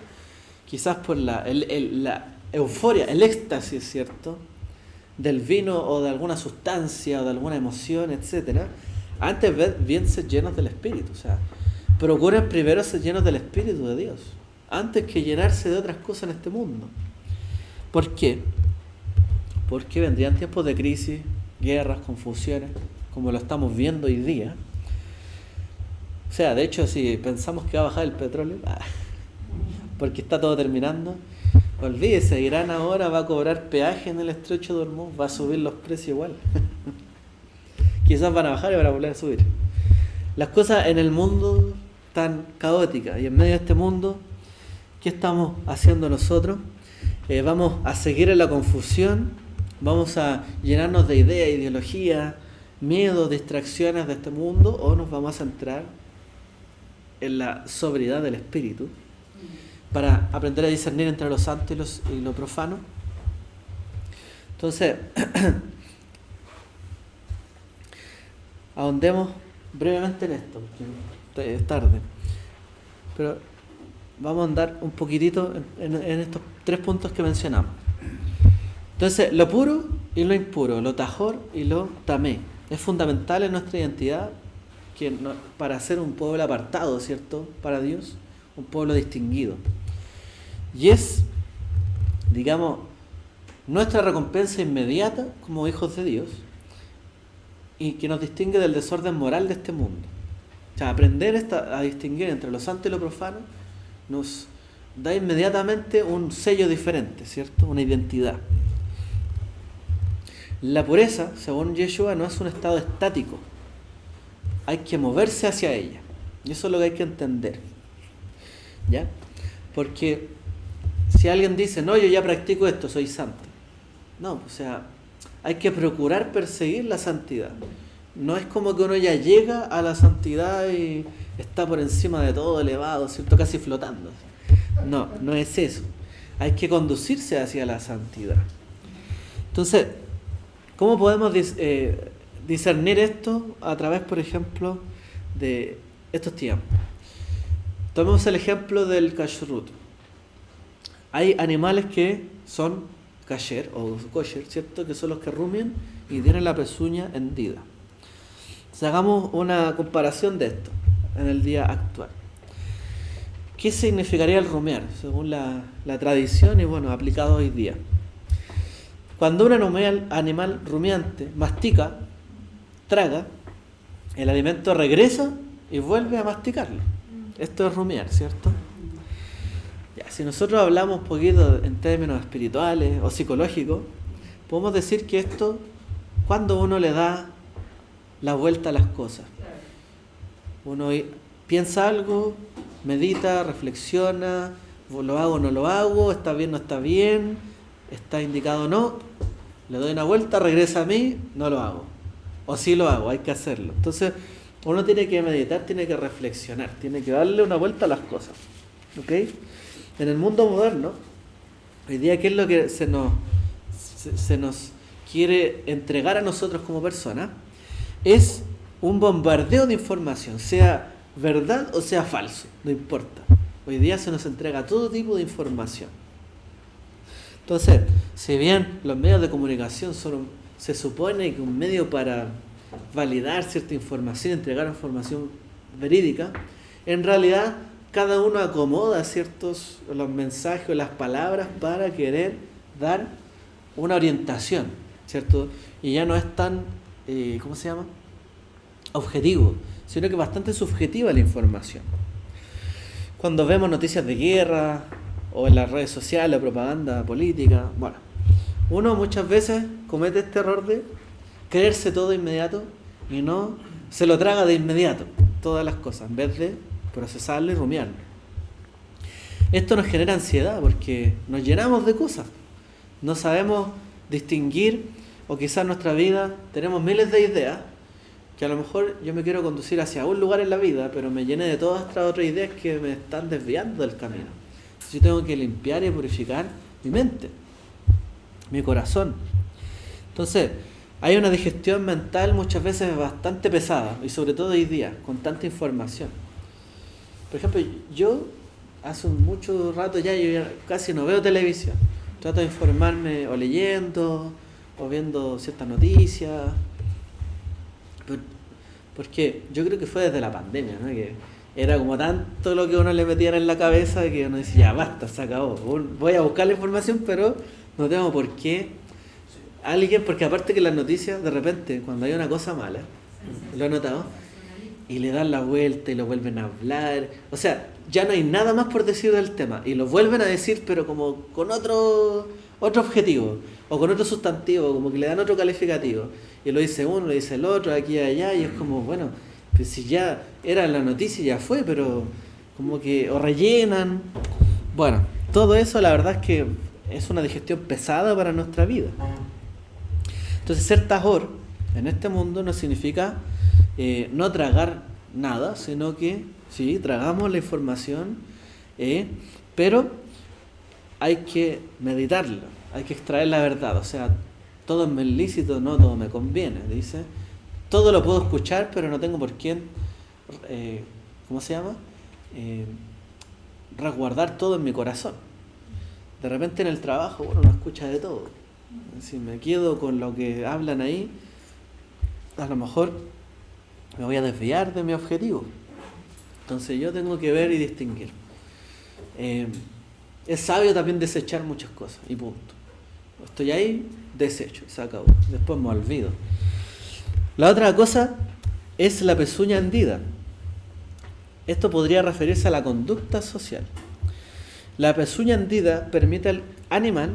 quizás por la euforia, el éxtasis, ¿cierto?, del vino o de alguna sustancia o de alguna emoción, etcétera, antes bien ser llenos del Espíritu. O sea, procuren primero ser llenos del Espíritu de Dios, antes que llenarse de otras cosas en este mundo. ¿Por qué? Porque vendrían tiempos de crisis, guerras, confusiones, como lo estamos viendo hoy día. O sea, de hecho, si pensamos que va a bajar el petróleo, porque está todo terminando, olvídese, Irán ahora va a cobrar peaje en el estrecho de Hormuz, va a subir los precios igual. Quizás van a bajar y van a volver a subir. Las cosas en el mundo están caóticas, y en medio de este mundo, ¿qué estamos haciendo nosotros? Vamos a seguir en la confusión, vamos a llenarnos de ideas, ideologías, miedos, distracciones de este mundo, o nos vamos a centrar en la sobriedad del espíritu para aprender a discernir entre lo santo y lo profano. Entonces, ahondemos brevemente en esto, porque es tarde, pero vamos a andar un poquitito en estos 3 puntos que mencionamos. Entonces, lo puro y lo impuro, lo tajor y lo tamé, es fundamental en nuestra identidad para ser un pueblo apartado, ¿cierto?, para Dios, un pueblo distinguido. Y es, digamos, nuestra recompensa inmediata como hijos de Dios, y que nos distingue del desorden moral de este mundo. O sea, aprender a distinguir entre lo santo y lo profano nos da inmediatamente un sello diferente, ¿cierto?, una identidad. La pureza, según Yeshua, no es un estado estático. Hay que moverse hacia ella. Y eso es lo que hay que entender. ¿Ya? Porque si alguien dice, no, yo ya practico esto, soy santo. No, o sea, hay que procurar perseguir la santidad. No es como que uno ya llega a la santidad y está por encima de todo, elevado, ¿cierto?, casi flotando. No, no es eso. Hay que conducirse hacia la santidad. Entonces, ¿cómo podemos discernir esto? A través, por ejemplo, de estos tiempos. Tomemos el ejemplo del kashrut. Hay animales que son kasher o kosher, ¿cierto?, que son los que rumian y tienen la pezuña hendida. Entonces, hagamos una comparación de esto en el día actual. ¿Qué significaría el rumiar? Según la tradición y, bueno, aplicado hoy día. Cuando un animal rumiante mastica, traga, el alimento regresa y vuelve a masticarlo. Esto es rumiar, ¿cierto? Ya, si nosotros hablamos un poquito en términos espirituales o psicológicos, podemos decir que esto cuando uno le da la vuelta a las cosas. Uno piensa algo, medita, reflexiona, lo hago o no lo hago, está bien o no está bien, está indicado o no, le doy una vuelta, regresa a mí, no lo hago. O sí lo hago, hay que hacerlo. Entonces, uno tiene que meditar, tiene que reflexionar, tiene que darle una vuelta a las cosas. ¿Ok? En el mundo moderno, hoy día, ¿qué es lo que se nos quiere entregar a nosotros como personas? Es un bombardeo de información, sea verdad o sea falso, no importa. Hoy día se nos entrega todo tipo de información. Entonces, si bien los medios de comunicación se supone que un medio para validar cierta información, entregar información verídica, en realidad cada uno acomoda los mensajes o las palabras para querer dar una orientación, ¿cierto? Y ya no es tan, ¿cómo se llama?, objetivo, sino que bastante subjetiva la información. Cuando vemos noticias de guerra o en las redes sociales, propaganda política, bueno, uno muchas veces comete este error de creerse todo de inmediato y no se lo traga de inmediato, todas las cosas, en vez de procesarlo y rumiarlo. Esto nos genera ansiedad porque nos llenamos de cosas, no sabemos distinguir, o quizás en nuestra vida tenemos miles de ideas que a lo mejor yo me quiero conducir hacia un lugar en la vida, pero me llené de todas estas otras ideas que me están desviando del camino. Yo tengo que limpiar y purificar mi mente, mi corazón. Entonces, hay una digestión mental muchas veces bastante pesada, y sobre todo hoy día, con tanta información. Por ejemplo, yo hace mucho rato yo ya casi no veo televisión. Trato de informarme o leyendo, o viendo ciertas noticias. Porque yo creo que fue desde la pandemia, ¿no? Que era como tanto lo que uno le metía en la cabeza que uno decía, ya basta, se acabó. Voy a buscar la información, pero no tengo por qué porque aparte que las noticias, de repente, cuando hay una cosa mala, lo he notado, y le dan la vuelta y lo vuelven a hablar, o sea, ya no hay nada más por decir del tema, y lo vuelven a decir, pero como con otro objetivo, o con otro sustantivo, como que le dan otro calificativo, y lo dice uno, lo dice el otro, aquí y allá, y es como, bueno, pues si ya era la noticia ya fue, pero como que o rellenan. Bueno, todo eso la verdad es que es una digestión pesada para nuestra vida. Entonces, ser tajor en este mundo no significa no tragar nada, sino que sí, tragamos la información, pero hay que meditarla, hay que extraer la verdad. O sea, todo me es lícito, no todo me conviene, dice. Todo lo puedo escuchar, pero no tengo por qué, ¿cómo se llama?, resguardar todo en mi corazón. De repente en el trabajo uno escucha de todo. Si me quedo con lo que hablan ahí, a lo mejor me voy a desviar de mi objetivo. Entonces yo tengo que ver y distinguir. Es sabio también desechar muchas cosas y punto. Estoy ahí, desecho, se acabó. Después me olvido. La otra cosa es la pezuña hendida. Esto podría referirse a la conducta social. La pezuña hendida permite al animal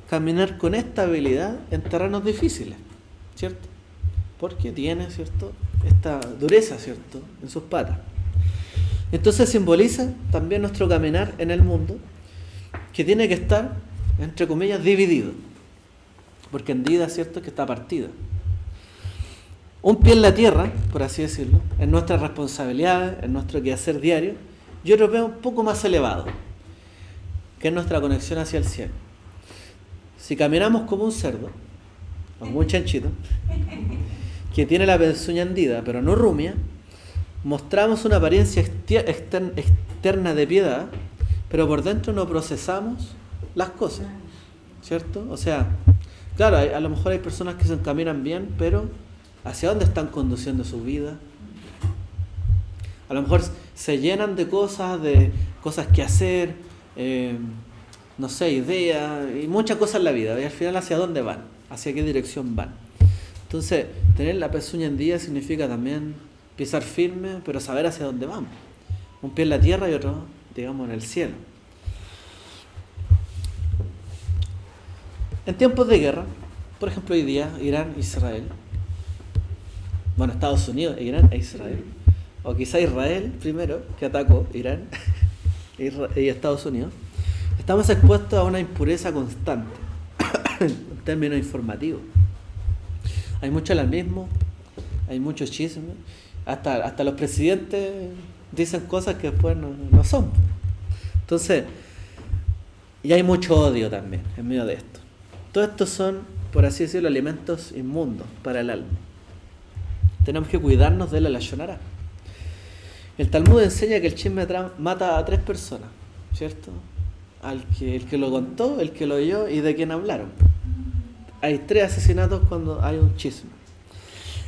caminar con estabilidad en terrenos difíciles, ¿cierto? Porque tiene, ¿cierto?, esta dureza, ¿cierto?, en sus patas. Entonces simboliza también nuestro caminar en el mundo, que tiene que estar, entre comillas, dividido. Porque hendida, ¿cierto?, es que está partida. Un pie en la tierra, por así decirlo, en nuestras responsabilidades, en nuestro quehacer diario, y otro pie un poco más elevado, que es nuestra conexión hacia el cielo. Si caminamos como un cerdo, o como un chanchito, que tiene la pezuña hendida, pero no rumia, mostramos una apariencia externa de piedad, pero por dentro no procesamos las cosas, ¿cierto? O sea, claro, a lo mejor hay personas que se encaminan bien, pero ¿hacia dónde están conduciendo su vida? A lo mejor se llenan de cosas que hacer, no sé, ideas y muchas cosas en la vida, y al final ¿hacia dónde van? ¿Hacia qué dirección van? Entonces, tener la pezuña hendida significa también pisar firme, pero saber hacia dónde vamos. Un pie en la tierra y otro, digamos, en el cielo. En tiempos de guerra, por ejemplo hoy día, Irán, Israel, bueno, Estados Unidos, Irán e Israel, o quizá Israel primero, que atacó Irán y Estados Unidos, estamos expuestos a una impureza constante en términos informativos. Hay mucho alarmismo, hay mucho chisme, hasta los presidentes dicen cosas que después no son. Entonces, y hay mucho odio también en medio de esto. Todos estos son, por así decirlo, alimentos inmundos para el alma. Tenemos que cuidarnos de la lashon hara. El Talmud enseña que el chisme mata a 3 personas, ¿cierto? El que lo contó, el que lo oyó y de quien hablaron. Hay 3 asesinatos cuando hay un chisme.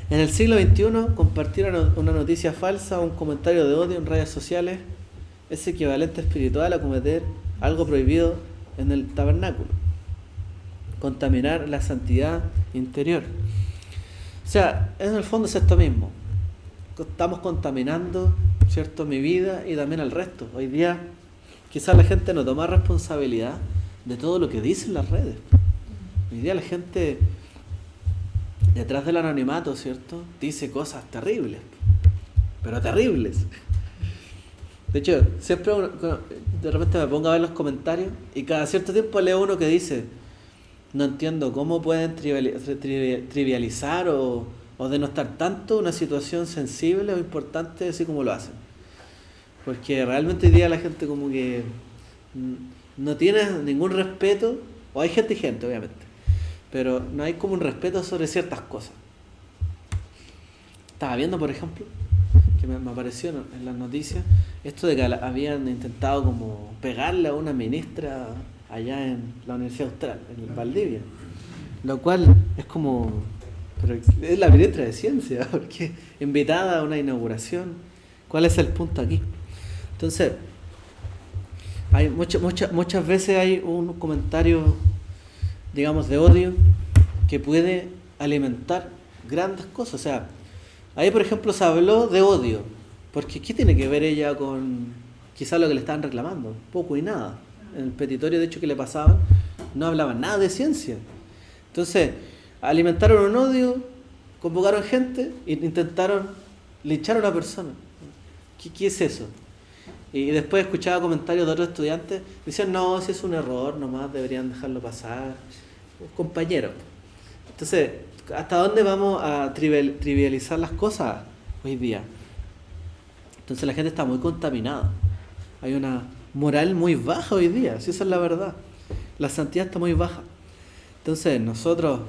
En el siglo XXI, compartir una noticia falsa o un comentario de odio en redes sociales es equivalente espiritual a cometer algo prohibido en el tabernáculo. Contaminar la santidad interior. O sea, en el fondo es esto mismo. Estamos contaminando, ¿cierto?, mi vida y también al resto. Hoy día quizás la gente no toma responsabilidad de todo lo que dicen las redes. Hoy día la gente, detrás del anonimato, ¿cierto?, dice cosas terribles, pero terribles. De hecho, siempre de repente me pongo a ver los comentarios y cada cierto tiempo leo uno que dice: no entiendo cómo pueden trivializar o denostar tanto una situación sensible o importante así como lo hacen. Porque realmente hoy día la gente como que no tiene ningún respeto, o hay gente y gente obviamente, pero no hay como un respeto sobre ciertas cosas. Estaba viendo, por ejemplo, que me apareció en las noticias, esto de que habían intentado como pegarle a una ministra allá en la Universidad Austral, en Valdivia, lo cual es como, pero es la ministra de Ciencia, porque invitada a una inauguración. ¿Cuál es el punto aquí? Entonces, hay muchas veces hay un comentario, digamos, de odio que puede alimentar grandes cosas. O sea, ahí por ejemplo se habló de odio, porque ¿qué tiene que ver ella con quizás lo que le estaban reclamando? Poco y nada. En el petitorio de hecho que le pasaban no hablaban nada de ciencia. Entonces alimentaron un odio, convocaron gente e intentaron linchar a una persona. ¿Qué es eso? Y después escuchaba comentarios de otros estudiantes, decían: no, si es un error nomás, deberían dejarlo pasar. Compañeros. Entonces, ¿hasta dónde vamos a trivializar las cosas hoy día? Entonces la gente está muy contaminada. Hay una moral muy baja hoy día, si esa es la verdad. La santidad está muy baja. Entonces nosotros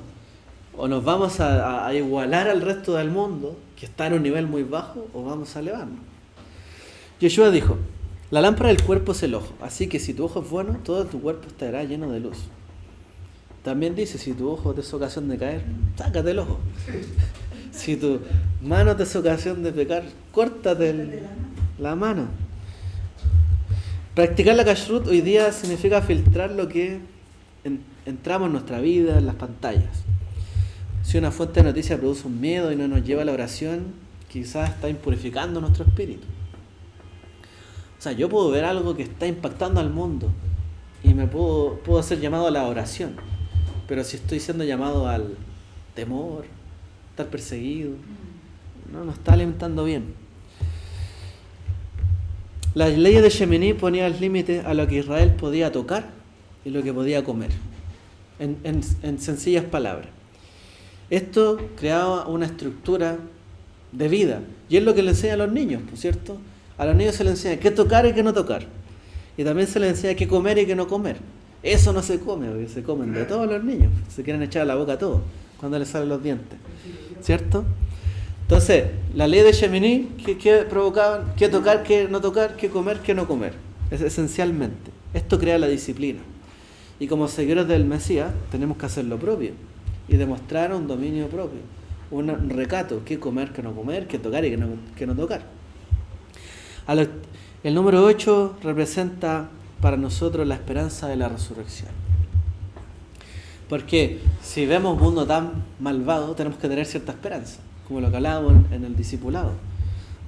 o nos vamos a igualar al resto del mundo, que está en un nivel muy bajo, o vamos a elevarnos. Yeshua dijo: la lámpara del cuerpo es el ojo, así que si tu ojo es bueno, todo tu cuerpo estará lleno de luz. También dice: si tu ojo te es ocasión de caer, sácate el ojo. Si tu mano te es ocasión de pecar, córtate la mano. Practicar la kashrut hoy día significa filtrar lo que entramos en nuestra vida, en las pantallas. Si una fuente de noticias produce un miedo y no nos lleva a la oración, quizás está impurificando nuestro espíritu. O sea, yo puedo ver algo que está impactando al mundo y me puedo ser llamado a la oración, pero si estoy siendo llamado al temor, estar perseguido, no está alimentando bien. Las leyes de Shemini ponían límites a lo que Israel podía tocar y lo que podía comer, en sencillas palabras. Esto creaba una estructura de vida, y es lo que le enseña a los niños, ¿por cierto? A los niños se les enseña qué tocar y qué no tocar, y también se les enseña qué comer y qué no comer. Eso no se come, porque se comen de todos los niños, se quieren echar a la boca todo cuando les salen los dientes, ¿cierto? Entonces, la ley de Shemini, ¿qué provocaban? ¿Qué tocar, qué no tocar, qué comer, qué no comer? Es esencialmente. Esto crea la disciplina. Y como seguidores del Mesías, tenemos que hacer lo propio y demostrar un dominio propio, un recato, qué comer, qué no comer, qué tocar y qué no tocar. El número 8 representa para nosotros la esperanza de la resurrección. Porque si vemos un mundo tan malvado, tenemos que tener cierta esperanza, como lo que hablábamos en el discipulado.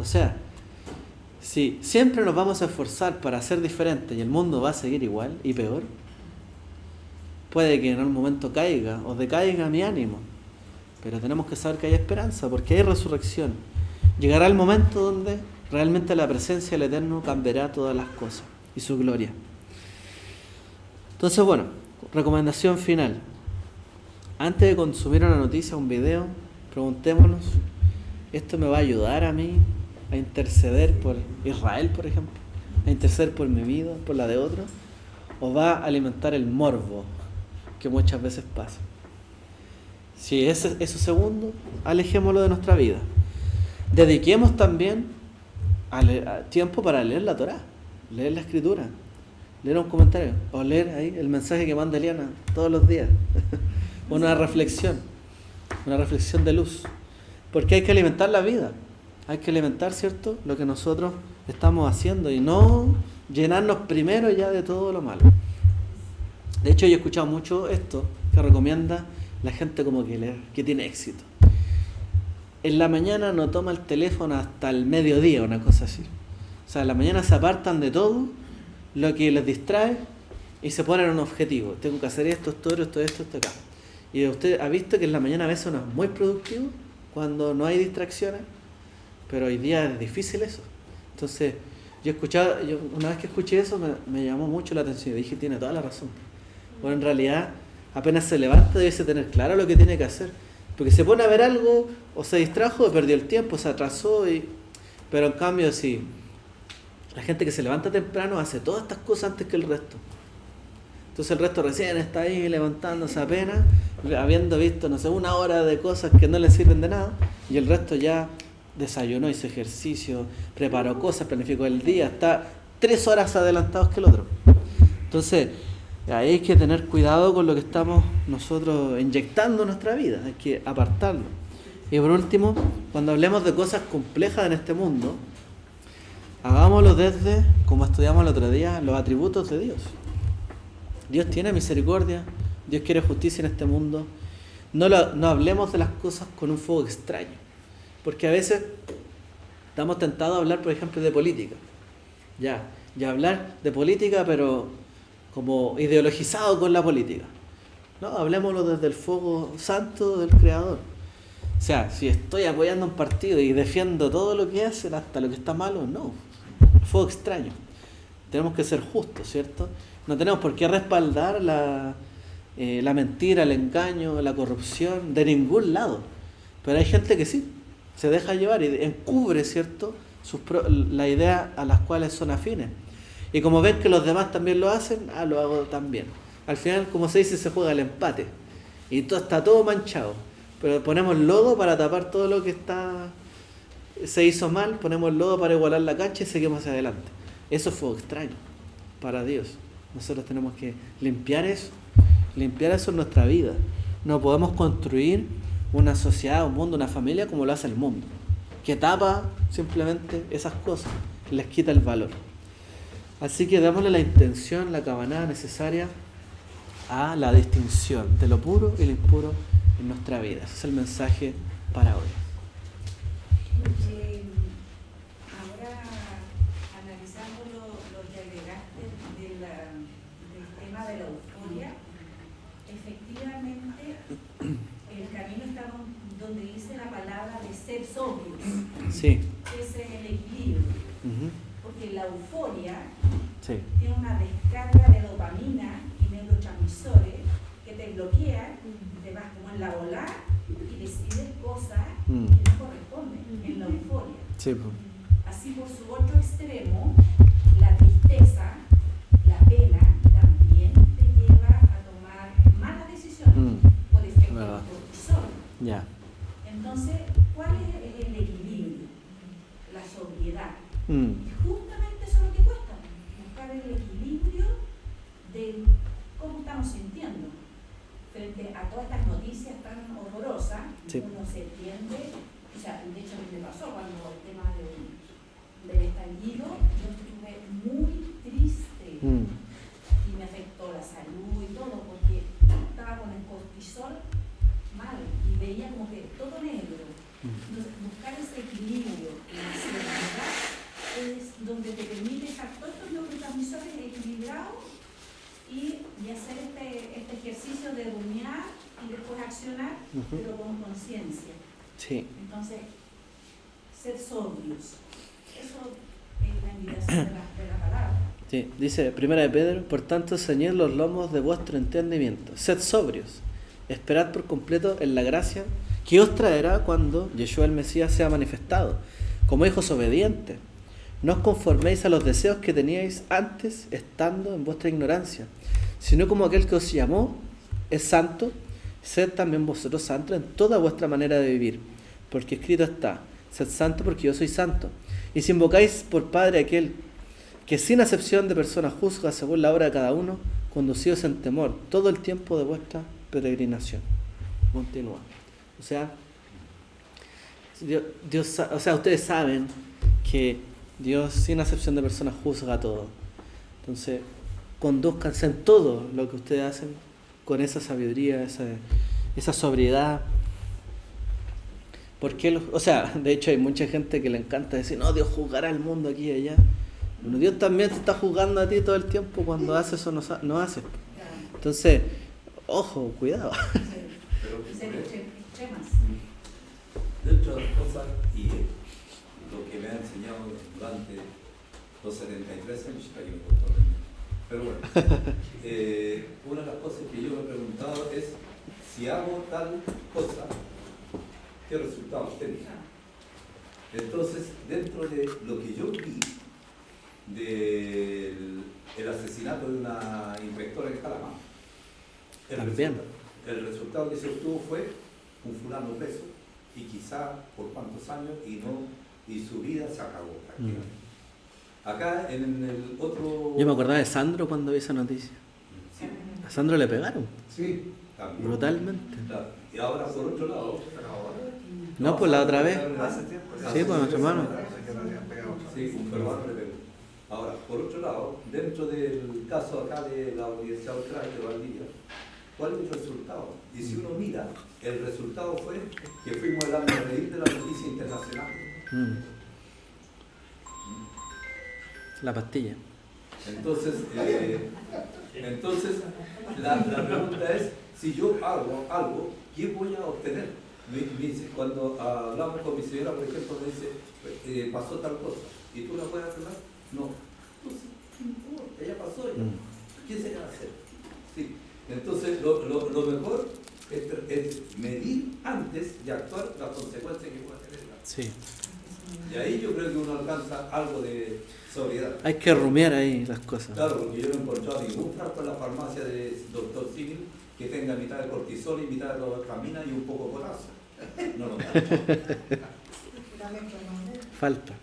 O sea, si siempre nos vamos a esforzar para ser diferentes y el mundo va a seguir igual y peor, puede que en algún momento caiga o decaiga mi ánimo. pero tenemos que saber que hay esperanza, porque hay resurrección. Llegará el momento donde realmente la presencia del Eterno cambiará todas las cosas y su gloria. Entonces, bueno, recomendación final. Antes de consumir una noticia, un video, preguntémonos, ¿esto me va a ayudar a mí a interceder por Israel, por ejemplo? ¿A interceder por mi vida, por la de otros? ¿O va a alimentar el morbo que muchas veces pasa? Si es eso segundo, alejémoslo de nuestra vida. Dediquemos también tiempo para leer la Torá, leer la Escritura, leer un comentario, o leer ahí el mensaje que manda Eliana todos los días. Una reflexión de luz. Porque hay que alimentar la vida, hay que alimentar, ¿cierto?, lo que nosotros estamos haciendo y no llenarnos primero ya de todo lo malo. De hecho, yo he escuchado mucho esto que recomienda la gente como que tiene éxito. En la mañana no toma el teléfono hasta el mediodía, una cosa así. O sea, en la mañana se apartan de todo lo que les distrae y se ponen un objetivo. Tengo que hacer esto acá. Y usted ha visto que en la mañana a veces uno es muy productivo cuando no hay distracciones, pero hoy día es difícil eso. Entonces, una vez que escuché eso me llamó mucho la atención y dije, tiene toda la razón. Bueno, en realidad, apenas se levanta debe tener claro lo que tiene que hacer. Porque se pone a ver algo, o se distrajo, perdió el tiempo, se atrasó. Pero en cambio, sí, la gente que se levanta temprano hace todas estas cosas antes que el resto. Entonces el resto recién está ahí levantándose apenas, habiendo visto, no sé, 1 hora de cosas que no le sirven de nada, y el resto ya desayunó, hizo ejercicio, preparó cosas, planificó el día, está 3 horas adelantados que el otro. Entonces, ahí hay que tener cuidado con lo que estamos nosotros inyectando en nuestra vida, hay que apartarlo. Y por último, cuando hablemos de cosas complejas en este mundo, hagámoslo desde, como estudiamos el otro día, los atributos de Dios. Dios tiene misericordia, Dios quiere justicia en este mundo. No hablemos de las cosas con un fuego extraño, porque a veces estamos tentados a hablar, por ejemplo, de política. Ya hablar de política, pero como ideologizado con la política. No, hablemoslo desde el fuego santo del Creador. O sea, si estoy apoyando a un partido y defiendo todo lo que hacen, hasta lo que está malo, no. Fuego extraño. Tenemos que ser justos, ¿cierto? No tenemos por qué respaldar la mentira, el engaño, la corrupción, de ningún lado. Pero hay gente que sí, se deja llevar y encubre, ¿cierto?, la idea a las cuales son afines. Y como ven que los demás también lo hacen, lo hago también. Al final, como se dice, se juega el empate. Y está todo manchado. Pero ponemos lodo para tapar todo lo que se hizo mal, ponemos lodo para igualar la cancha y seguimos hacia adelante. Eso fue extraño para Dios. Nosotros tenemos que limpiar eso en nuestra vida. No podemos construir una sociedad, un mundo, una familia como lo hace el mundo, que tapa simplemente esas cosas, les quita el valor. Así que démosle la intención, la cabanada necesaria a la distinción de lo puro y lo impuro en nuestra vida. Ese es el mensaje para hoy. Ahora, analizando lo que agregaste del tema de la euforia, efectivamente el camino está donde dice la palabra de ser sobrios. Sí. Ese es el equilibrio. Uh-huh. Porque la euforia sí. tiene una descarga de dopamina y neurotransmisores que te bloquean, te vas como en la ola y decides cosas que no corresponden en la euforia. Sí, pues. Así, por su otro extremo, la tristeza, la pena, también te lleva a tomar malas decisiones por efecto del cortisol. Ya. Entonces, ¿cuál es el equilibrio? La sobriedad. Y justamente eso es lo que cuesta, buscar el equilibrio de cómo estamos sintiendo frente a todas estas noticias tan horrorosas. Sí. Uno se entiende, o sea, de hecho a mí me pasó cuando el tema del estallido, yo estuve muy triste y me afectó la salud y todo, porque estaba con el cortisol mal y veía como que todo negro. Entonces, buscar ese equilibrio en la seguridad es donde te permite dejar todos estos neurotransmisores equilibrados y hacer este ejercicio de rumiar y después accionar, pero con conciencia. Sí. Entonces, ser sobrios. Eso es la invitación de la palabra. Sí, dice 1 de Pedro, por tanto, ceñid los lomos de vuestro entendimiento, sed sobrios, esperad por completo en la gracia que os traerá cuando Yeshua el Mesías sea manifestado, como hijos obedientes. No os conforméis a los deseos que teníais antes, estando en vuestra ignorancia, sino como aquel que os llamó es santo, sed también vosotros santos en toda vuestra manera de vivir, porque escrito está, sed santo porque yo soy santo. Y si invocáis por Padre aquel que sin acepción de personas juzga según la obra de cada uno, conducidos en temor todo el tiempo de vuestra peregrinación. Continúa. O sea, ustedes saben que Dios sin acepción de personas juzga todo. Entonces, condúzcanse en todo lo que ustedes hacen con esa sabiduría, esa sobriedad. Porque, de hecho hay mucha gente que le encanta decir, no, Dios juzgará al mundo aquí y allá. Bueno, Dios también te está juzgando a ti todo el tiempo cuando haces o no haces. Entonces, ojo, cuidado. Dentro de las cosas y lo que me ha enseñado durante los 73 años que hay un doctor. Pero bueno, una de las cosas que yo me he preguntado es si hago tal cosa, ¿qué resultados tengo? Entonces, dentro de lo que yo vi del asesinato de una inspectora en Calamar, el resultado que se obtuvo fue un fulano preso y quizá por cuántos años y su vida se acabó prácticamente. Acá en el otro... Yo me acordaba de Sandro cuando vi esa noticia. Sí. A Sandro le pegaron. Sí, también. Brutalmente. Claro. Y ahora por otro lado... No, pues la otra vez. Sí, pues nuestro hermano. Sí, un peruano le pegó. Ahora, por otro lado, dentro del caso acá de la Universidad Austral de Valdivia, ¿cuál es el resultado? Y si uno mira, el resultado fue que fuimos el hazmerreír de la noticia internacional. La pastilla. Entonces, la pregunta es, si yo hago algo, ¿qué voy a obtener? Cuando hablamos con mi señora, por ejemplo, me dice, pasó tal cosa, ¿y tú la puedes arreglar? No. Entonces, no importa, ya pasó ya. ¿Qué se va a hacer? Sí. Entonces, lo mejor es medir antes de actuar las consecuencias que pueda tener. Sí. Y ahí yo creo que uno alcanza algo de sobriedad. Hay que rumiar ahí las cosas. Claro, porque yo no he encontrado ningún frasco en la farmacia de Dr. Civil que tenga mitad de cortisol y mitad de dopamina y un poco de potasio. No lo Falta.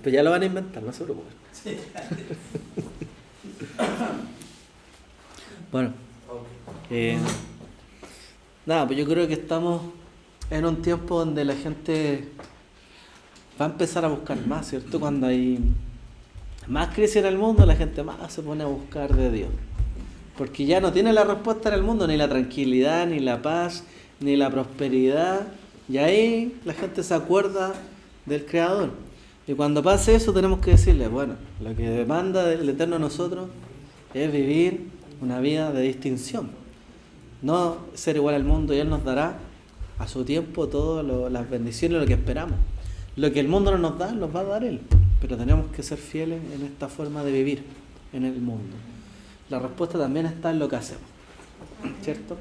Pero ya lo van a inventar, no se preocupen. Sí. Bueno. Nada, pues yo creo que estamos en un tiempo donde la gente va a empezar a buscar más, ¿cierto? Cuando hay más crisis en el mundo, la gente más se pone a buscar de Dios. Porque ya no tiene la respuesta en el mundo, ni la tranquilidad, ni la paz, ni la prosperidad. Y ahí la gente se acuerda del Creador. Y cuando pase eso tenemos que decirle, bueno, lo que demanda el Eterno a nosotros es vivir una vida de distinción. No ser igual al mundo, y Él nos dará a su tiempo todas las bendiciones, lo que esperamos. Lo que el mundo no nos da, nos va a dar Él. Pero tenemos que ser fieles en esta forma de vivir en el mundo. La respuesta también está en lo que hacemos. ¿Cierto?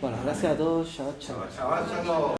Bueno, gracias a todos. Chao, chao.